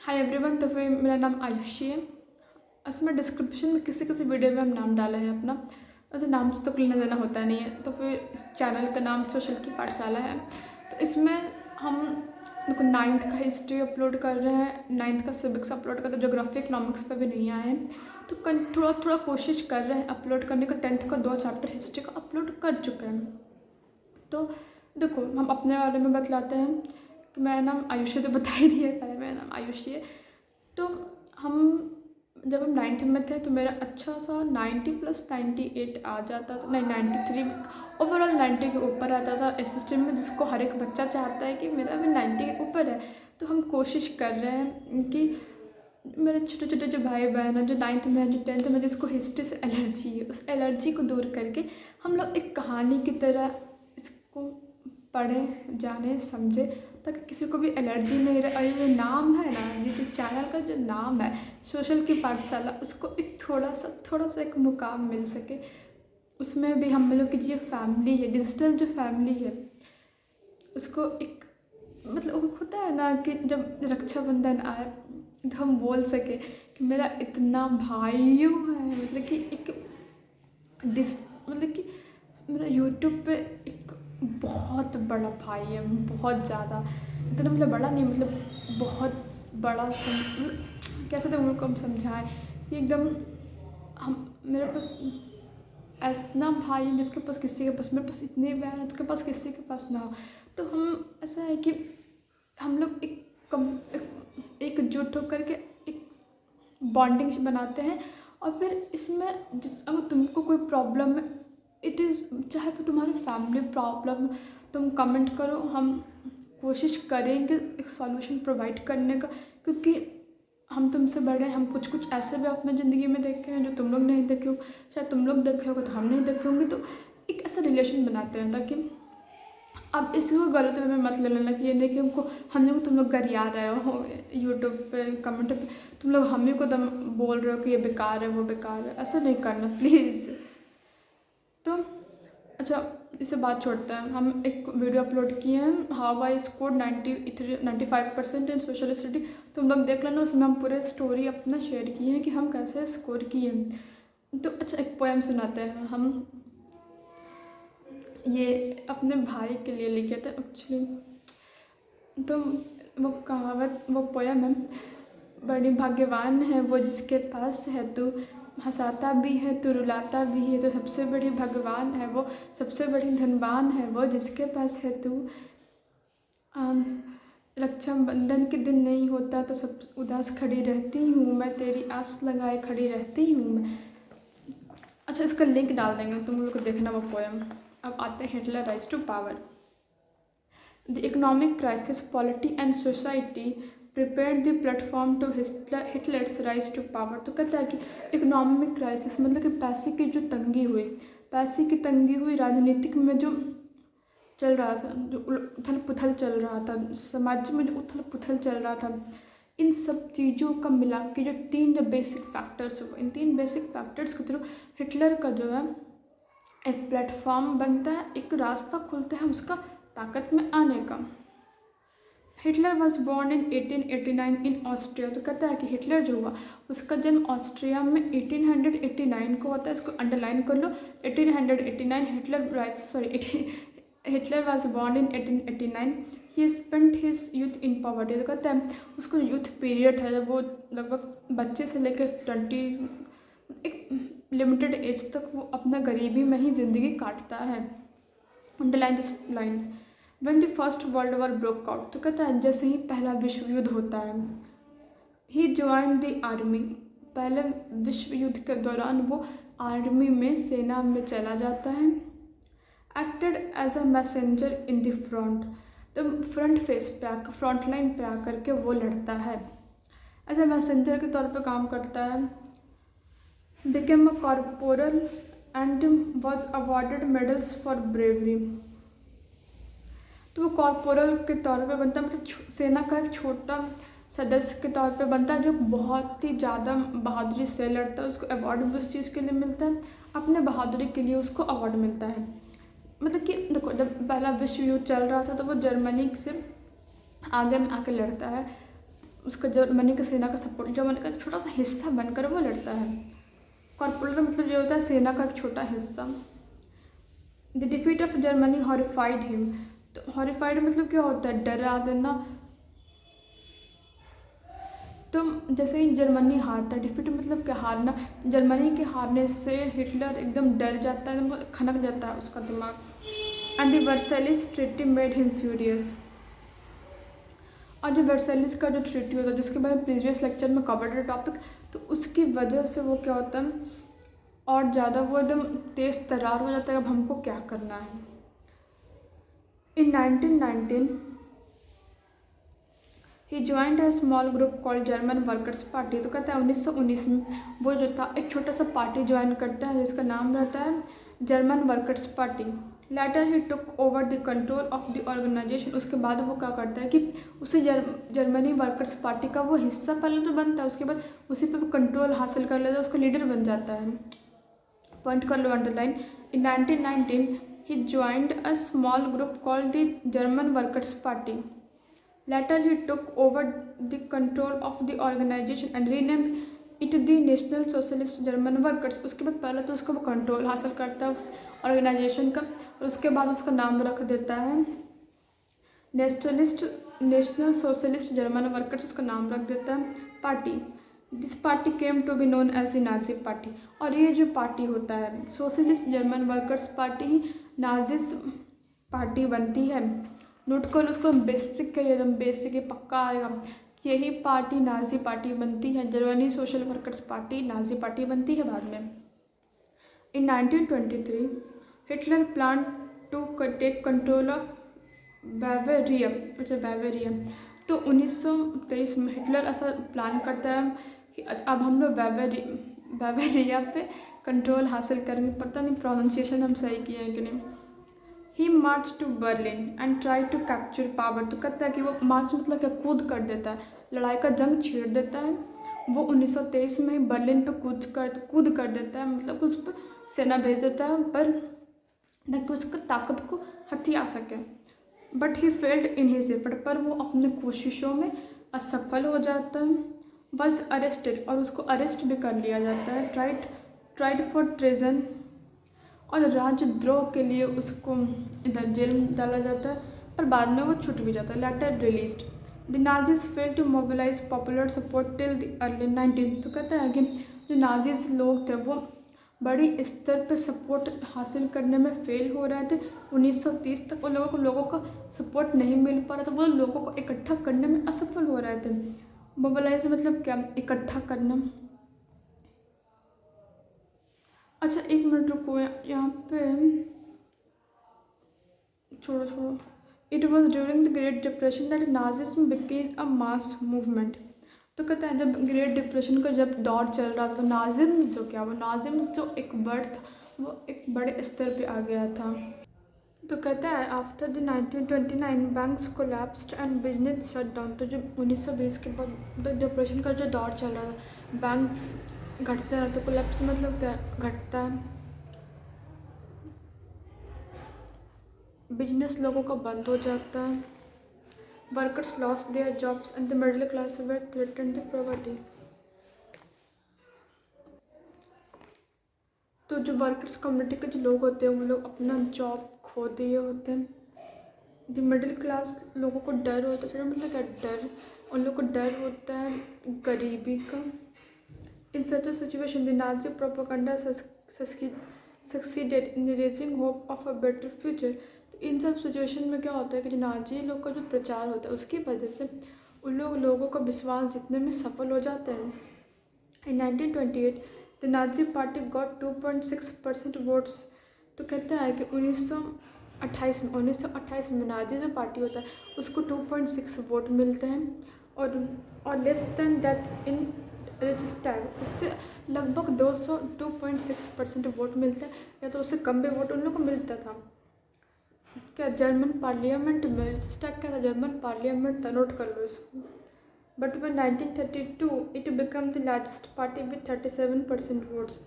Hi everyone. तो फिर मेरा नाम आयुषी है। इसमें डिस्क्रिप्शन में किसी किसी वीडियो में हम नाम डाला है अपना, तो नाम से तो लेना देना होता नहीं है। तो फिर इस चैनल का नाम सोशल की पाठशाला है। तो इसमें हम देखो 9th का हिस्ट्री अपलोड कर रहे हैं, 9th का सिविक्स अपलोड कर रहे हैं, जोग्राफी इकोनॉमिक्स पर भी नहीं आए हैं। तो थोड़ा थोड़ा कोशिश कर रहे हैं अपलोड करने का। 10th का 2 चैप्टर हिस्ट्री का अपलोड कर चुके हैं। तो देखो हम अपने बारे में बतलाते हैं कि मेरा नाम आयुषी, तो बता ही दिया पहले मेरा नाम आयुषी है। तो हम जब हम 9th में थे तो मेरा अच्छा सा 90+98 आ जाता था, नहीं 93, ओवरऑल 90 के ऊपर आता था एसएसटी में, जिसको हर एक बच्चा चाहता है कि मेरा भी 90 के ऊपर है। तो हम कोशिश कर रहे हैं कि मेरे छोटे छोटे जो भाई बहन हैं, जो 9th में हैं, जो 10th में, जिसको हिस्ट्री से एलर्जी है, उस एलर्जी को दूर करके हम लोग एक कहानी की तरह इसको पढ़ें, जाने, समझे, ताकि किसी को भी एलर्जी नहीं रहे। और ये जो नाम है ना, ये जो चैनल का जो नाम है सोशल की पाठशाला, उसको एक थोड़ा सा एक मुकाम मिल सके। उसमें भी हम लोग की जो फैमिली है, डिजिटल जो फैमिली है, उसको एक मतलब होता है ना कि जब रक्षाबंधन आए तो हम बोल सके कि मेरा इतना भाइयों है, मतलब कि एक मतलब कि मेरा यूट्यूब पे एक बहुत बड़ा भाई है, बहुत ज़्यादा, इतना मतलब बड़ा नहीं, मतलब बहुत बड़ा कैसे तो उनको हम समझाएं कि एकदम हम मेरे पास ऐसा भाई है जिसके पास किसी के पास, मेरे पास इतने बहन उसके पास किसी के पास ना हो। तो हम ऐसा है कि हम लोग एकजुट होकर के एक बॉन्डिंग बनाते हैं। और फिर इसमें अगर तुमको कोई प्रॉब्लम है, इट इज़ चाहे फिर तुम्हारी फैमिली प्रॉब्लम, तुम कमेंट करो, हम कोशिश करेंगे एक सॉल्यूशन प्रोवाइड करने का। क्योंकि हम तुमसे बड़े हैं, हम कुछ ऐसे भी अपनी ज़िंदगी में देखे हैं जो तुम लोग नहीं देखे हो, शायद तुम लोग देखे होगे तो हम नहीं देखे होंगे। तो एक ऐसा रिलेशन बनाते हैं ताकि अब इसको गलत वे में मत ले लेना कि ये नहीं कि हम लोग तुम लोग गरिया रहे हो यूट्यूब पे कमेंट पे, तुम लोग हम ही को दम बोल रहे हो कि ये बेकार है वो बेकार है, ऐसा नहीं करना प्लीज़। तो अच्छा, इसे बात छोड़ते हैं। हम एक वीडियो अपलोड किए हैं, how I score 95% in social study. तुम लोग देख लेना, उसमें हम पूरे स्टोरी अपना शेयर किए हैं कि हम कैसे स्कोर किए। तो अच्छा, एक पोएम सुनाते हैं हम, ये अपने भाई के लिए लिखे थे एक्चुअली। तो वो कहावत, वो पोएम है, बड़ी भाग्यवान है वो जिसके पास है तू, हंसाता भी है तो रुलाता भी है। तो सबसे बड़ी भगवान है वो, सबसे बड़ी धनवान है वो जिसके पास है तू। रक्षाबंधन के दिन नहीं होता तो सब उदास खड़ी रहती हूँ मैं, तेरी आस लगाए खड़ी रहती हूँ मैं। अच्छा, इसका लिंक डाल देंगे, तुम लोग को देखना वो पोएम। अब आते हैं Hitler rise to power. The economic crisis, polity and society prepare the platform to Hitler's rise to power. तो कहता है कि इकोनॉमिक क्राइसिस मतलब कि पैसे की जो तंगी हुई, पैसे की तंगी हुई, राजनीतिक में जो चल रहा था, जो उथल पुथल चल रहा था, समाज में जो उथल पुथल चल रहा था, इन सब चीज़ों का मिला के जो 3 जो बेसिक फैक्टर्स हुए, इन 3 बेसिक फैक्टर्स के थ्रू हिटलर का जो है एक प्लेटफॉर्म बनता है, एक रास्ता खुलता है उसका ताकत में आने का। Hitler was born in 1889 in Austria. तो कहता है कि हिटलर जो हुआ उसका जन्म ऑस्ट्रिया में 1889 को होता है। इसको अंडरलाइन कर लो, 1889। Hitler was born in 1889। He spent his youth in poverty. तो कहता है उसको यूथ पीरियड था जब वो लगभग बच्चे से लेकर 20 एक लिमिटेड एज तक वो अपना गरीबी में ही ज़िंदगी काटता है। Underline this line. When the first world war broke out. तो कहता है जैसे ही पहला विश्व युद्ध होता है, ही ज्वाइन द आर्मी। पहले विश्व युद्ध के दौरान वो आर्मी में, सेना में चला जाता है। Acted as a messenger in the front. तो फ्रंट फेस पे आकर, फ्रंट लाइन पे आकर के वो लड़ता है, एज अ मैसेंजर के तौर पे काम करता है। Became a corporal and was awarded medals for bravery. तो वो कॉर्पोरल के तौर पे बनता है, मतलब सेना का एक छोटा सदस्य के तौर पे बनता है जो बहुत ही ज़्यादा बहादुरी से लड़ता है। उसको अवार्ड भी उस चीज़ के लिए मिलता है, अपने बहादुरी के लिए उसको अवार्ड मिलता है। मतलब कि देखो, जब पहला विश्व युद्ध चल रहा था तो वो जर्मनी से आगे में आके लड़ता है। उसका जर्मनी की सेना का सपोर्ट, जर्मनी का छोटा सा हिस्सा बनकर वो लड़ता है। कॉर्पोरल मतलब ये होता है सेना का एक छोटा हिस्सा। The defeat of Germany horrified him. तो हॉरिफाइड मतलब क्या होता है, डरा देना। तो जैसे ही जर्मनी हारता है, डिफीट मतलब क्या, हारना। जर्मनी के हारने से हिटलर एकदम डर जाता है, एकदम खनक जाता है उसका दिमाग। And the Versailles treaty made him furious. और जो वर्साइलिस का जो ट्रीटी होता है, जिसके बारे में प्रीवियस लेक्चर में कवर्ड है टॉपिक, तो उसकी वजह से वो क्या होता है, और ज़्यादा वो एकदम तेज़ तर्रार हो जाता है, अब हमको क्या करना है। In 1919 he joined a small group called German workers party. तो कहता है 1919 में वो जो था एक छोटा सा पार्टी ज्वाइन करता है जिसका नाम रहता है German workers party. Later he took over the control of the organisation. उसके बाद वो क्या करता है कि उसे जर्मनी वर्कर्स पार्टी का वो हिस्सा पहले तो बनता है, उसके बाद उसी पर कंट्रोल हासिल कर लेता है, उसका लीडर बन जाता है। पॉइंट कर लो underline. In 1919 he joined a small group called the German workers party. Later he took over the control of the organization and renamed it the National Socialist German Workers। उसके बाद पहले तो उसका वो कंट्रोल हासिल करता है उस ऑर्गेनाइजेशन का, और उसके बाद उसका नाम रख देता है नेशनल सोशलिस्ट जर्मन वर्कर्स, उसका नाम रख देता है party. This party came to be known as the Nazi party. और ये जो पार्टी होता है सोशलिस्ट जर्मन वर्कर्स पार्टी ही नाजिस पार्टी बनती है। नोट कर उसको, बेसिक है एकदम बेसिक है, पक्का आएगा। यही पार्टी नाजी पार्टी बनती है, Germany social workers party Nazi party बनती है बाद में। In 1923 Hitler plan to take control of Bavaria. तो 1923 में हिटलर ऐसा प्लान करता है कि अब हम लोग बैवेरिया पे कंट्रोल हासिल करेंगे। पता नहीं प्रोनाउंसिएशन हम सही किए हैं कि नहीं। He march to Berlin and try to capture power. तो कहता है कि वो मार्च मतलब क्या, कूद कर देता है, लड़ाई का जंग छेड़ देता है। वो 1923 में ही बर्लिन पे कूद कर देता है, मतलब उस पर सेना भेज देता है, पर ताकि उसकी ताकत को हथिया सके। But he failed in his effort. पर वो अपने कोशिशों में असफल हो जाता है। Was arrested. और उसको अरेस्ट भी कर लिया जाता है। Tried for treason. और राजद्रोह के लिए उसको इधर जेल में डाला जाता है, पर बाद में वो छूट भी जाता है। Later released. The Nazis fail to mobilise popular support till the early 19। तो कहता है कि जो नाजीज लोग थे वो बड़ी स्तर पर सपोर्ट हासिल करने में फेल हो रहे थे। 1930 तक उन लोगों का सपोर्ट नहीं मिल पा रहा था, वो लोगों को इकट्ठा करने में असफल हो रहे थे। मोबिलाइज मतलब क्या, इकट्ठा करना। अच्छा एक मिनट रुको, यहाँ पे छोड़ो। It was during the great depression that Nazism became a mass movement. तो कहते हैं जब ग्रेट डिप्रेशन का जब दौर चल रहा था, तो नाजिज्म जो क्या, वो नाजिज्म जो एक वर्ड था वो एक बड़े स्तर पे आ गया था। तो कहता है after the 1929 banks collapsed and business shut down. तो जब 1920 के बाद डिप्रेशन का जो दौर चल रहा था, बैंक्स घटते हैं, तो कोलैप्स मतलब क्या, घटता है, बिजनेस लोगों का बंद हो जाता है। Workers lost their jobs and the middle class were threatened the poverty. तो जो वर्कर्स कम्युनिटी के जो लोग होते हैं वो लोग अपना जॉब खो दिए होते हैं। द मिडिल क्लास लोगों को डर होता है, मतलब क्या डर, उन लोगों को डर होता है गरीबी का। In such a situation the Nazi propaganda succeeded in raising hope of a better future. इन सब सिचुएशन में क्या होता है कि जो नाजी लोग का जो प्रचार होता है उसकी वजह से उन लोगों का विश्वास जीतने में सफल हो जाते हैं। इन 1928 the Nazi party got 2.6% votes. तो कहता है कि 1928 में नाजी जो पार्टी होता है उसको 2.6 वोट मिलते हैं, और less than that in registered, उससे लगभग 2.6% वोट मिलते हैं, या तो उससे कम भी वोट उन लोग को मिलता था। क्या जर्मन पार्लियामेंट में रजिस्टर क्या था, जर्मन पार्लियामेंट था, नोट कर लो इसको। But by 1932 it become the largest party with 37% votes.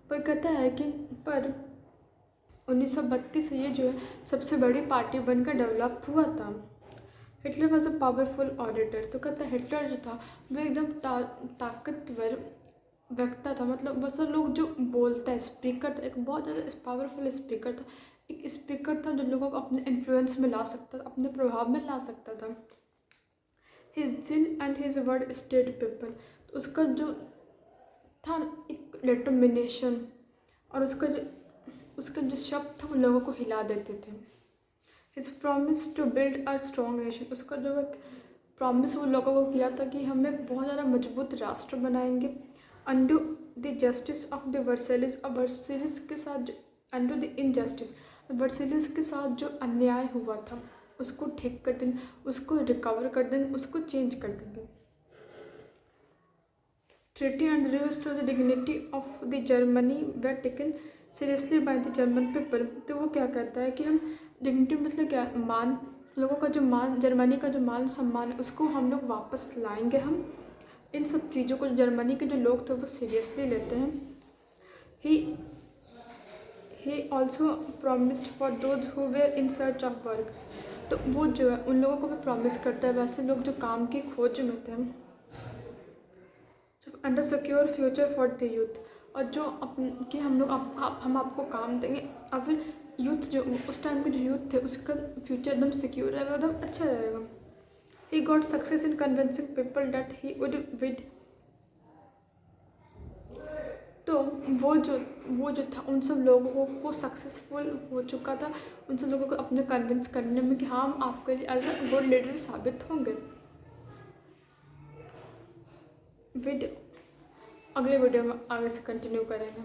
पर कहता है कि पर 1932 से ये जो है सबसे बड़ी पार्टी बनकर डेवलप हुआ था। Hitler was a powerful auditor. तो कहता है हिटलर जो था वो एकदम ताकतवर व्यक्ता था, मतलब बहुत सारे लोग जो बोलता है, स्पीकर था, एक बहुत ज़्यादा पावरफुल स्पीकर था, एक स्पीकर था जो लोगों को अपने इन्फ्लुएंस में ला सकता था, अपने प्रभाव में ला सकता था। हिज जिल and his word state people, तो उसका जो था एक डिटर्मिनेशन, और उसका जो शब्द था वो लोगों को हिला देते थे। His promise to build a strong nation, उसका जो एक प्रॉमिस वो लोगों को किया था कि हम एक बहुत ज़्यादा मजबूत राष्ट्र बनाएंगे। Undo the justice of the Versailles, और वर्सेलिस के साथ जो अंडू द इनजस्टिस, वर्सेलिस के साथ जो अन्याय हुआ था उसको ठीक कर देंगे, उसको रिकवर कर देंगे, उसको चेंज कर देंगे। Treaty and reviews to the dignity of the Germany were taken seriously by the German people. तो वो क्या कहता है कि हम डिग्निटी मतलब क्या, मान, लोगों का जो मान, जर्मनी का जो मान सम्मान है उसको हम लोग वापस लाएंगे। हम इन सब चीज़ों को जर्मनी के जो लोग थे वो सीरियसली लेते हैं। He also promised for those who were in search of work, तो वो जो है उन लोगों को भी प्रॉमिस करता है, वैसे लोग जो काम की खोज में थे, under secure future for the youth, और जो कि हम लोग हम आपको काम देंगे। अब फिर यूथ जो उस टाइम के जो यूथ थे उसका फ्यूचर एकदम सिक्योर रहेगा, एकदम अच्छा रहेगा। He got success in convincing people that he would with, तो वो जो था उन सब लोगों को सक्सेसफुल हो चुका था, उन सब लोगों को अपने कन्विंस करने में कि हाँ हम आपके लिए एज अ गुड लीडर साबित होंगे। अगले वीडियो में आगे से कंटिन्यू करेंगे।